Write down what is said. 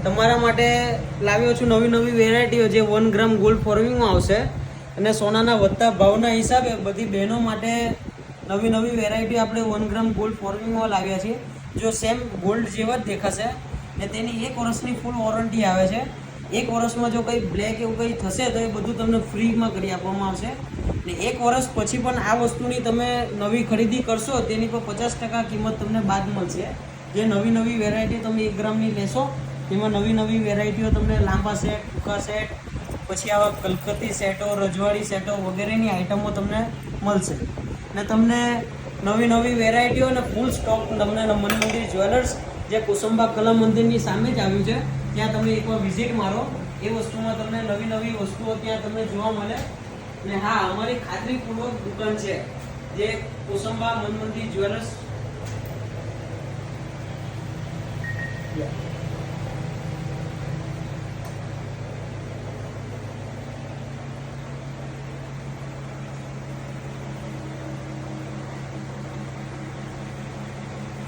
તમારા માટે લાવ્યો છું નવી નવી વેરાયટીઓ જે 1 ગ્રામ ગોલ્ડ ફોર્મિંગમાં આવશે અને સોનાના વધતા ભાવના હિસાબે બધી બહેનો માટે નવી નવી વેરાયટી આપણે 1 ગ્રામ ગોલ્ડ ફોર્મિંગમાં લાવ્યા છીએ. જો સેમ ગોલ્ડ જેવા જ દેખાશે ને તેની 1 વર્ષની ફૂલ વોરંટી આવે છે. 1 વર્ષમાં જો કંઈ બ્લેક એવું કંઈ થશે તો એ બધું તમને ફ્રીમાં કરી આપવામાં આવશે. ને 1 વર્ષ પછી પણ આ વસ્તુની તમે નવી ખરીદી કરશો તેની પર 50% કિંમત તમને બાદ મળશે. જે નવી નવી વેરાયટી તમે 1 ગ્રામની લેશો તેમાં નવી નવી વેરાયટીઓ તમને લાંબા સેટ, ટૂંકા સેટ, પછી આવા કલકત્તી સેટો, રજવાડી સેટો વગેરેની આઇટમો તમને મળશે. ને તમને નવી નવી વેરાયટીઓ અને ફૂલ સ્ટોક તમને મન મંદિર જ્વેલર્સ જે કુસુંબા કલા મંદિરની સામે જ આવ્યું છે ત્યાં તમે એકવાર વિઝિટ મારો. એ વસ્તુમાં તમને નવી નવી વસ્તુઓ ત્યાં તમને જોવા મળે. ને હા, અમારી ખાતરીપૂર્વક દુકાન છે જે કુસુંબા મન મંદિર જ્વેલર્સ